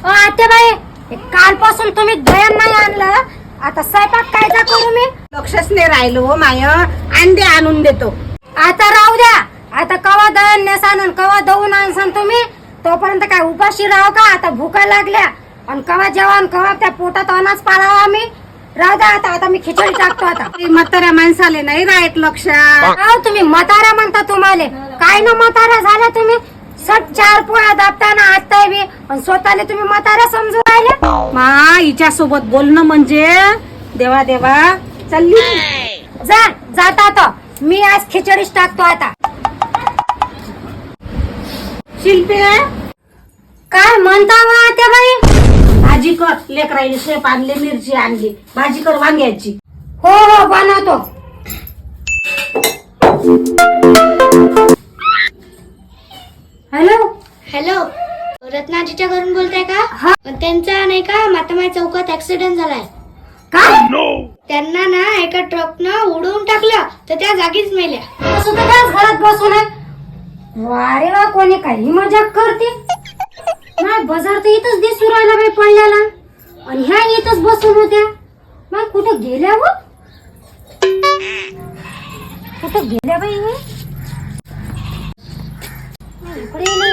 आत्याबाई, कालपासून तुम्ही दयान नाही आणलं, आता स्वयंपाक कायचा करू मी? लक्षच नाही राहिलो हो माय. अंडे आणून देतो. आता राहू द्या. आता कवा दळण नेसान कवा दळून आणसान तुम्ही, तोपर्यंत काय उपाशी राहू का? आता भुका लागल्या आणि कवा जेवण कवा त्या पोटात अनाज पाळावा आम्ही. राहू द्या आता. आता मी खिचडी टाकतो आता. म्हाताऱ्या माणसाले नाही राहत लक्षात. अहो, तुम्ही म्हाताऱ्या म्हणता तुम्हाला काय ना म्हाताऱ्या झाल्या तुम्ही. सट 4 पोळ्या दाबताना आत्ताय बी आणि स्वतःला तुम्ही म्हाताऱ्या समजू राहिले. मा हिच्या सोबत बोलणं म्हणजे देवा देवा. चालली जाता आता. मी आज खिचडीच टाकतो आता. शिल्पी काय म्हणता वा त्या बाई? भाजी कर. लेकराईने शेप आणले, मिरची आणली, भाजी कर वांग्याची. हो हो बनवतो. हॅलो हॅलो, रत्नाजीच्या घरून बोलताय का? हा. त्यांचा नाही का मातामाई चौकात ऍक्सिडेंट झालाय. काय त्यांना ना एका ट्रकनं उडवून टाकलं तर त्या जागीच मेल्या. असं तर त्याच घरात बसून आहे. वारे वा, कोणी काही मजाक करते. नाही, बाजार तर इथंच दिसू राहिला बाई पडल्याला आणि ह्या इथंच बसून होत्या. मग कुठं गेल्या व? कुठं गेल्या बाई हे? इकडे नाही.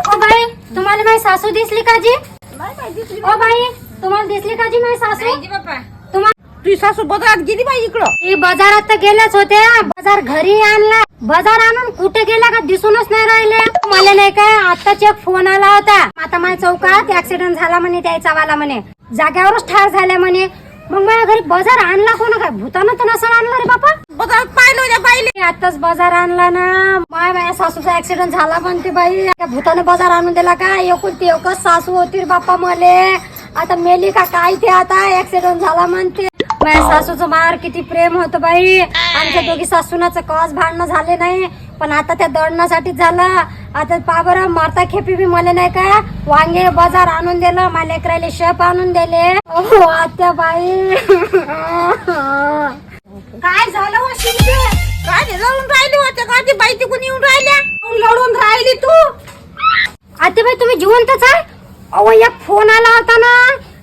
ओ बाई, तुम्हाला माझी सासू दिसली का जी? ओ बाई, तुम्हाला दिसली का जी माझी सासू? तुम्हाला तुझी सासू बाजारात गेली बाई इकडं. ती बाजारात तर गेल्याच होत्या. बाजार घरी आणला. बाजार आणून कुठे गेला का दिसूनच नाही राहिले. मला नाही काय आताच एक फोन आला होता. आता माझ्या चौकात ऍक्सिडेंट झाला म्हणे, त्याचा वाला म्हणे जाग्यावरच ठार झाल्या म्हणे. मग माझ्या घरी बाजार आणला कोण? काय भूतानं तर नसेल आणला रे बापा. बाजारात पाहिलं बाईले. आताच बाजार आणला ना. माझ्या सासूचा ऍक्सिडेंट झाला म्हणते बाई. त्या भूतानं बाजार आणून दिला का? एकुलती एकच सासू होती रे बापा मले. आता मेली का काय ते? आता ऍक्सिडेंट झाला म्हणते. माझ्या सासूचं मार किती प्रेम होतं बाई. आमच्या दोघी सासूनाचं कवाच भांडणं झाले नाही, पण आता त्या दळण्यासाठी झालं. आता पाबर मारता खेपी बी मला नाही का वांगे बाजार आणून दिलं. मला लेकराले शेप आणून दिले. हो आत्या बाई. काय झालं हो शिल्पी? काय लढून राहिली होते का? ती बाई तिकून येऊन राहिल्या. लढून राहिली तू? आत्याबाई, तुम्ही जिवंतच आहे? अहो, एक फोन आला होता ना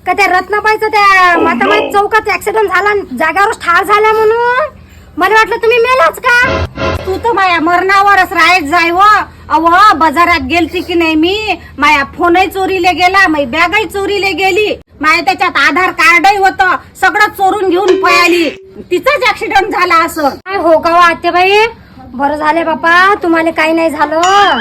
का त्या रत्नाबाईचा त्या माताबाई चौकात ऍक्सिडेंट झाला, जाग्यावरच ठार झाला म्हणून. मला वाटलं तुम्ही मेलाच का? तू तर माया मरणावरच राहत जाय व. अव बाजारात गेलती की नाही मी, माया फोनही चोरीले गेला, माझी बॅगही चोरीले गेली, माया त्याच्यात आधार कार्डही होतं, सगळं चोरून घेऊन पळाली. तिचाच ऍक्सिडेंट झाला असं. काय हो का आत्याबाई? बरं झाले बापा, तुम्हाला काही नाही झालं.